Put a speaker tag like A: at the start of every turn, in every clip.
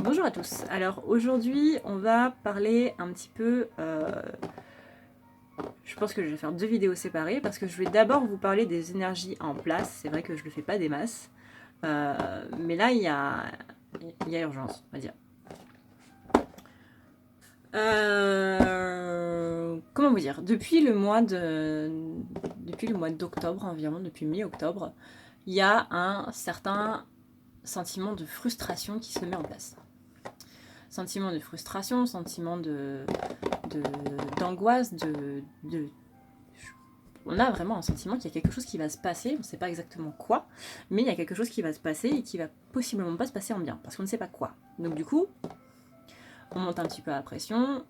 A: Bonjour à tous. Alors aujourd'hui, on va parler un petit peu. Je pense que je vais faire deux vidéos séparées parce que je vais d'abord vous parler des énergies en place. C'est vrai que je le fais pas des masses, mais là il y a urgence, on va dire. Comment vous dire? Depuis le mois d'octobre environ, depuis mi-octobre, il y a un certain sentiment de frustration qui se met en place. Sentiment de frustration, sentiment d'angoisse, on a vraiment un sentiment qu'il y a quelque chose qui va se passer, on ne sait pas exactement quoi, mais il y a quelque chose qui va se passer et qui va possiblement pas se passer en bien, parce qu'on ne sait pas quoi. Donc du coup, on monte un petit peu à pression,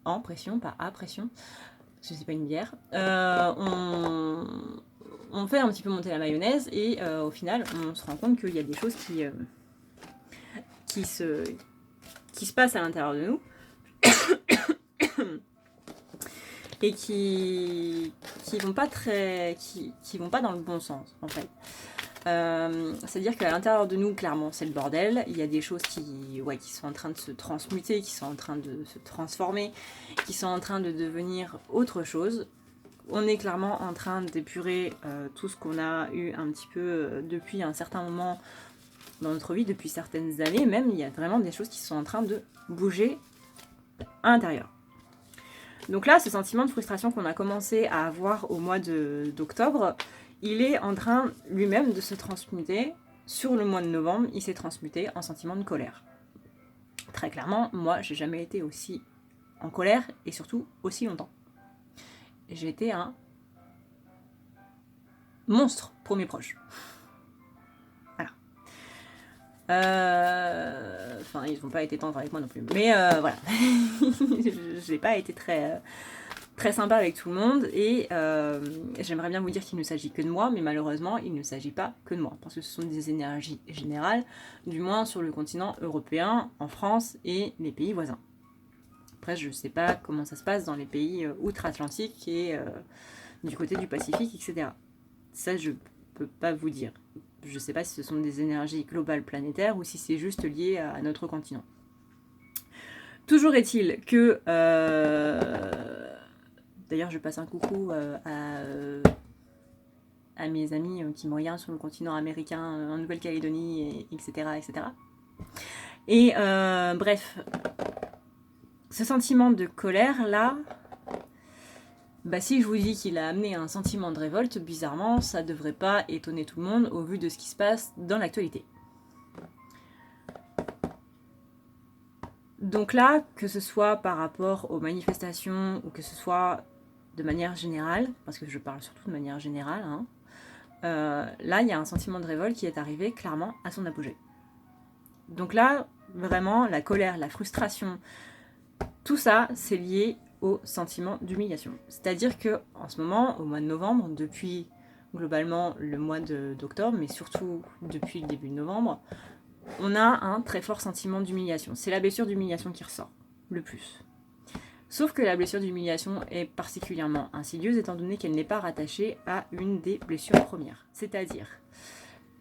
A: en pression, pas à pression, parce que c'est pas une bière. On fait un petit peu monter la mayonnaise et au final, on se rend compte qu'il y a des choses qui, se, qui se passent à l'intérieur de nous et qui vont pas qui vont pas dans le bon sens en fait. C'est-à-dire qu'à l'intérieur de nous, clairement, c'est le bordel. Il y a des choses qui sont en train de se transmuter, qui sont en train de se transformer, qui sont en train de devenir autre chose. On est clairement en train d'épurer tout ce qu'on a eu un petit peu depuis un certain moment dans notre vie, depuis certaines années même. Il y a vraiment des choses qui sont en train de bouger à l'intérieur. Donc là, ce sentiment de frustration qu'on a commencé à avoir au mois d'octobre, il est en train lui-même de se transmuter. Sur le mois de novembre, il s'est transmuté en sentiment de colère. Très clairement, moi, j'ai jamais été aussi en colère et surtout aussi longtemps. J'ai été un monstre pour mes proches. Voilà. Enfin, ils n'ont pas été tendres avec moi non plus. Mais voilà. J'ai pas été très sympa avec tout le monde et j'aimerais bien vous dire qu'il ne s'agit que de moi, mais malheureusement il ne s'agit pas que de moi parce que ce sont des énergies générales, du moins sur le continent européen, en France et les pays voisins. Après je ne sais pas comment ça se passe dans les pays outre-Atlantique et du côté du Pacifique, etc. Ça je peux pas vous dire. Je ne sais pas si ce sont des énergies globales planétaires ou si c'est juste lié à notre continent. Toujours est-il que d'ailleurs, je passe un coucou à mes amis qui me regardent sur le continent américain, en Nouvelle-Calédonie, etc., etc. Et bref, ce sentiment de colère là, bah si je vous dis qu'il a amené un sentiment de révolte, bizarrement, ça devrait pas étonner tout le monde au vu de ce qui se passe dans l'actualité. Donc là, que ce soit par rapport aux manifestations ou que ce soit de manière générale, parce que je parle surtout de manière générale, hein, là, il y a un sentiment de révolte qui est arrivé clairement à son apogée. Donc là, vraiment, la colère, la frustration, tout ça, c'est lié au sentiment d'humiliation. C'est-à-dire que en ce moment, au mois de novembre, depuis globalement le mois d'octobre, mais surtout depuis le début de novembre, on a un très fort sentiment d'humiliation. C'est la blessure d'humiliation qui ressort le plus. Sauf que la blessure d'humiliation est particulièrement insidieuse étant donné qu'elle n'est pas rattachée à une des blessures premières. C'est-à-dire,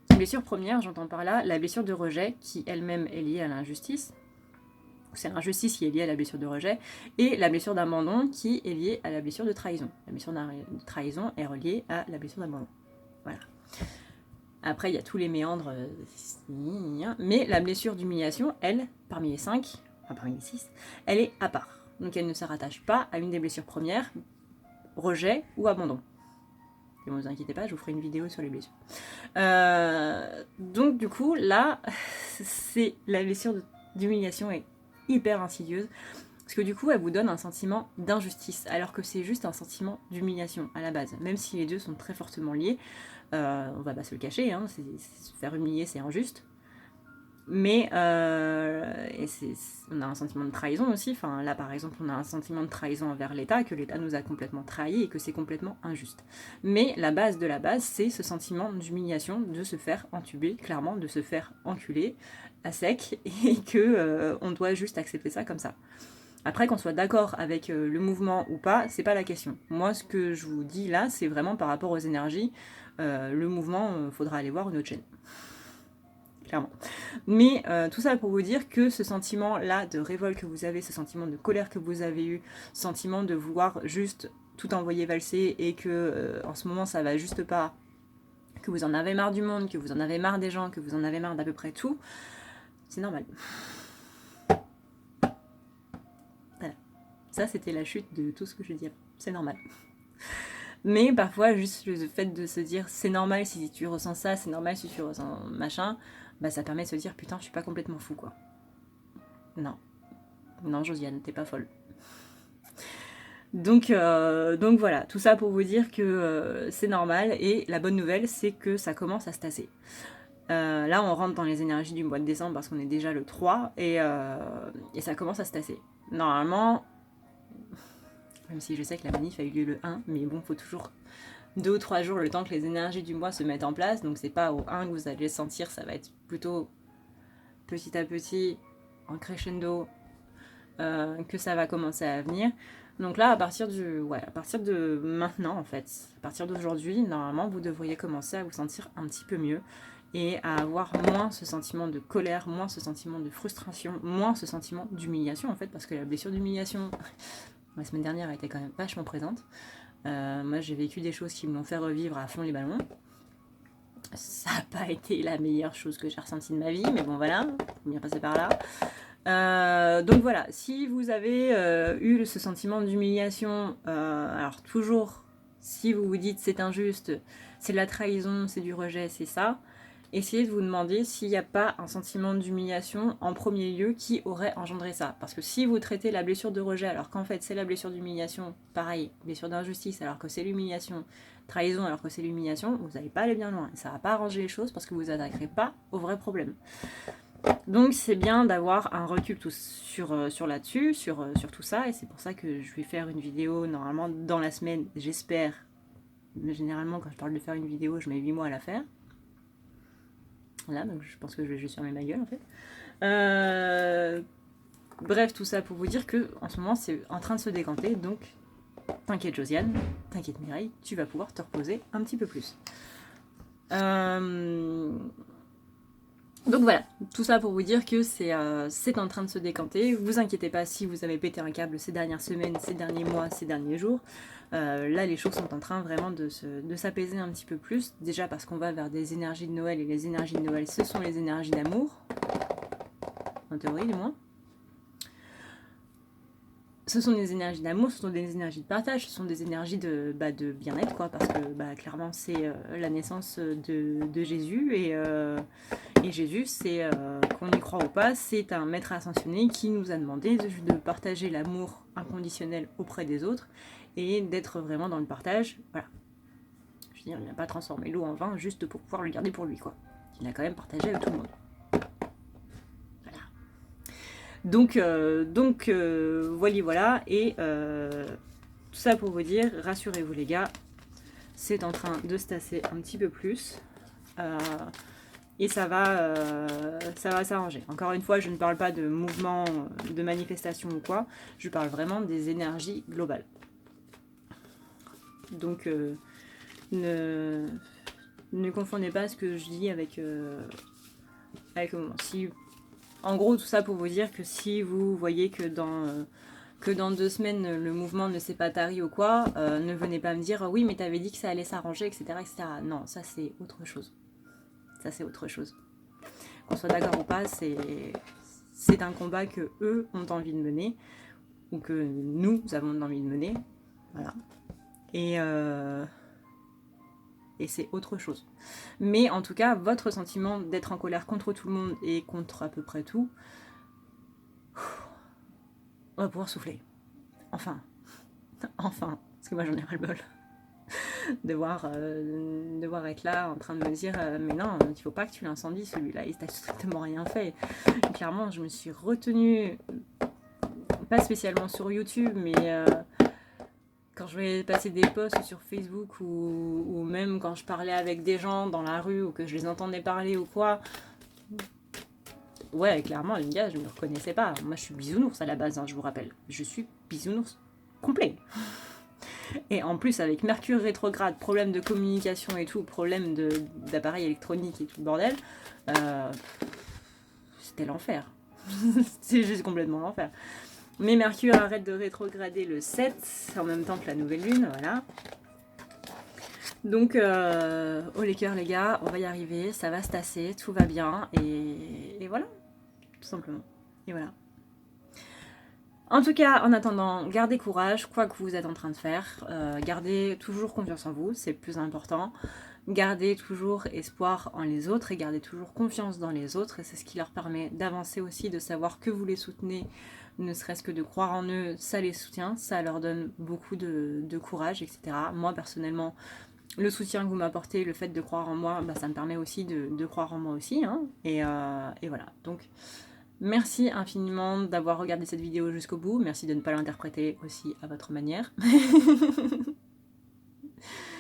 A: blessure première, j'entends par là la blessure de rejet qui elle-même est liée à l'injustice. C'est l'injustice qui est liée à la blessure de rejet, et la blessure d'abandon qui est liée à la blessure de trahison. La blessure de trahison est reliée à la blessure d'abandon. Voilà. Après, il y a tous les méandres, mais la blessure d'humiliation, elle, parmi les 5, enfin parmi les 6, elle est à part. Donc elle ne se rattache pas à une des blessures premières, rejet ou abandon. Ne vous inquiétez pas, je vous ferai une vidéo sur les blessures. Donc du coup, là, c'est la blessure d'humiliation est hyper insidieuse, parce que du coup, elle vous donne un sentiment d'injustice, alors que c'est juste un sentiment d'humiliation à la base. Même si les deux sont très fortement liés, on va pas se le cacher, hein, se faire humilier, c'est injuste. Mais on a un sentiment de trahison aussi. Enfin, là, par exemple, on a un sentiment de trahison envers l'État, que l'État nous a complètement trahis et que c'est complètement injuste. Mais la base de la base, c'est ce sentiment d'humiliation, de se faire entuber, clairement, de se faire enculer à sec, et que on doit juste accepter ça comme ça. Après, qu'on soit d'accord avec le mouvement ou pas, c'est pas la question. Moi, ce que je vous dis là, c'est vraiment par rapport aux énergies. Le mouvement, faudra aller voir une autre chaîne. clairement. Mais tout ça pour vous dire que ce sentiment-là de révolte que vous avez, ce sentiment de colère que vous avez eu, ce sentiment de vouloir juste tout envoyer valser et que en ce moment ça va juste pas, que vous en avez marre du monde, que vous en avez marre des gens, que vous en avez marre d'à peu près tout, c'est normal. Voilà. Ça, c'était la chute de tout ce que je dis. C'est normal. Mais parfois, juste le fait de se dire c'est normal si tu ressens ça, c'est normal si tu ressens machin, bah ça permet de se dire putain, je suis pas complètement fou quoi. Non. Non, Josiane, t'es pas folle. Donc voilà, tout ça pour vous dire que c'est normal et la bonne nouvelle c'est que ça commence à se tasser. Là on rentre dans les énergies du mois de décembre parce qu'on est déjà le 3 et ça commence à se tasser. Normalement, même si je sais que la manif a eu lieu le 1, mais bon, faut toujours 2 ou 3 jours le temps que les énergies du mois se mettent en place, donc c'est pas au 1 que vous allez sentir, ça va être plutôt petit à petit, en crescendo, que ça va commencer à venir. Donc là, à partir de maintenant, en fait, à partir d'aujourd'hui, normalement, vous devriez commencer à vous sentir un petit peu mieux et à avoir moins ce sentiment de colère, moins ce sentiment de frustration, moins ce sentiment d'humiliation, en fait, parce que la blessure d'humiliation, la semaine dernière, a été quand même vachement présente. Moi, j'ai vécu des choses qui m'ont fait revivre à fond les ballons. Ça n'a pas été la meilleure chose que j'ai ressentie de ma vie, mais bon, voilà, faut bien passer par là. Donc voilà, si vous avez eu ce sentiment d'humiliation, alors toujours, si vous vous dites c'est injuste, c'est de la trahison, c'est du rejet, c'est ça, essayez de vous demander s'il n'y a pas un sentiment d'humiliation en premier lieu qui aurait engendré ça. Parce que si vous traitez la blessure de rejet alors qu'en fait c'est la blessure d'humiliation, pareil, blessure d'injustice alors que c'est l'humiliation, trahison alors que c'est l'humiliation, vous n'allez pas aller bien loin. Ça ne va pas arranger les choses parce que vous n'attaquerez pas au vrai problème. Donc c'est bien d'avoir un recul sur là-dessus, sur tout ça, et c'est pour ça que je vais faire une vidéo normalement dans la semaine, j'espère. Mais généralement quand je parle de faire une vidéo, je mets 8 mois à la faire. Voilà, donc je pense que je vais juste fermer ma gueule en fait. Bref, tout ça pour vous dire que en ce moment c'est en train de se décanter, donc t'inquiète Josiane, t'inquiète Mireille, tu vas pouvoir te reposer un petit peu plus. Donc voilà, tout ça pour vous dire que c'est en train de se décanter. Vous inquiétez pas si vous avez pété un câble ces dernières semaines, ces derniers mois, ces derniers jours. Là, les choses sont en train vraiment de s'apaiser un petit peu plus. Déjà parce qu'on va vers des énergies de Noël, et les énergies de Noël, ce sont les énergies d'amour. En théorie, du moins. Ce sont des énergies d'amour, ce sont des énergies de partage, ce sont des énergies de bien-être, quoi, parce que clairement, c'est la naissance de Jésus, et Jésus, c'est, qu'on y croit ou pas, c'est un maître ascensionné qui nous a demandé de partager l'amour inconditionnel auprès des autres, et d'être vraiment dans le partage, voilà. Je veux dire, il n'a pas transformé l'eau en vin juste pour pouvoir le garder pour lui, quoi. Il a quand même partagé avec tout le monde. Donc voilà, et tout ça pour vous dire, rassurez-vous les gars, c'est en train de se tasser un petit peu plus, et ça va s'arranger. Encore une fois, je ne parle pas de mouvement, de manifestation ou quoi, je parle vraiment des énergies globales. Donc ne confondez pas ce que je dis avec le moment. En gros, tout ça pour vous dire que si vous voyez que dans 2 semaines, le mouvement ne s'est pas tari ou quoi, ne venez pas me dire « Oui, mais t'avais dit que ça allait s'arranger, etc. etc. » Non, ça c'est autre chose. Ça c'est autre chose. Qu'on soit d'accord ou pas, c'est un combat que eux ont envie de mener, ou que nous avons envie de mener. Voilà. Et c'est autre chose. Mais en tout cas, votre sentiment d'être en colère contre tout le monde et contre à peu près tout, on va pouvoir souffler. Enfin. Enfin. Parce que moi j'en ai ras le bol. devoir être là en train de me dire mais non, il faut pas que tu l'incendies celui-là, il t'a strictement rien fait. Et clairement, je me suis retenue, pas spécialement sur YouTube, mais quand je vais passer des posts sur Facebook ou même quand je parlais avec des gens dans la rue ou que je les entendais parler ou quoi, ouais, clairement, les gars, je ne me reconnaissais pas. Moi, je suis bisounours à la base, hein, je vous rappelle. Je suis bisounours complet. Et en plus, avec Mercure rétrograde, problème de communication et tout, problème d'appareil électronique et tout le bordel, c'était l'enfer. C'est juste complètement l'enfer. Mais Mercure arrête de rétrograder le 7, en même temps que la nouvelle lune, voilà. Donc, haut les cœurs les gars, on va y arriver, ça va se tasser, tout va bien, et voilà, tout simplement. Et voilà. En tout cas, en attendant, gardez courage, quoi que vous êtes en train de faire. Gardez toujours confiance en vous, c'est le plus important. Gardez toujours espoir en les autres et gardez toujours confiance dans les autres. Et c'est ce qui leur permet d'avancer aussi, de savoir que vous les soutenez, ne serait-ce que de croire en eux, ça les soutient, ça leur donne beaucoup de courage, etc. Moi, personnellement, le soutien que vous m'apportez, le fait de croire en moi, bah, ça me permet aussi de croire en moi aussi. Hein. Et voilà, donc... Merci infiniment d'avoir regardé cette vidéo jusqu'au bout. Merci de ne pas l'interpréter aussi à votre manière.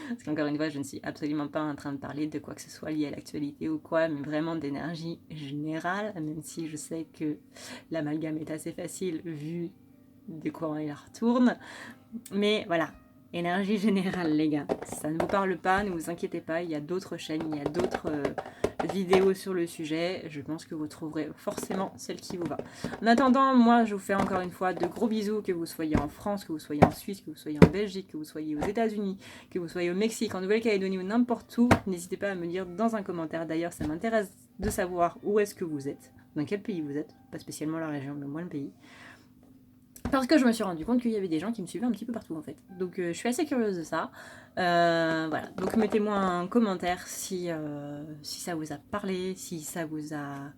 A: Parce qu'encore une fois, je ne suis absolument pas en train de parler de quoi que ce soit lié à l'actualité ou quoi, mais vraiment d'énergie générale, même si je sais que l'amalgame est assez facile vu de quoi il retourne. Mais voilà, énergie générale les gars. Si ça ne vous parle pas, ne vous inquiétez pas, il y a d'autres chaînes, il y a d'autres... vidéos sur le sujet, je pense que vous trouverez forcément celle qui vous va. En attendant, moi je vous fais encore une fois de gros bisous, que vous soyez en France, que vous soyez en Suisse, que vous soyez en Belgique, que vous soyez aux États-Unis, que vous soyez au Mexique, en Nouvelle-Calédonie ou n'importe où. N'hésitez pas à me dire dans un commentaire, d'ailleurs ça m'intéresse de savoir où est-ce que vous êtes, dans quel pays vous êtes, pas spécialement la région, mais moins le pays. Parce que je me suis rendu compte qu'il y avait des gens qui me suivaient un petit peu partout en fait. Donc je suis assez curieuse de ça. Voilà, donc mettez-moi un commentaire si ça vous a parlé, si ça vous a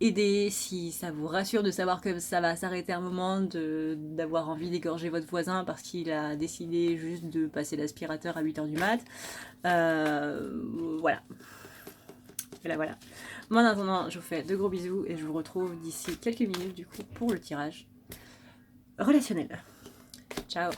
A: aidé, si ça vous rassure de savoir que ça va s'arrêter un moment, d'avoir envie d'égorger votre voisin parce qu'il a décidé juste de passer l'aspirateur à 8h du mat. Voilà. Voilà. Moi en attendant, je vous fais de gros bisous et je vous retrouve d'ici quelques minutes du coup pour le tirage relationnel. Ciao.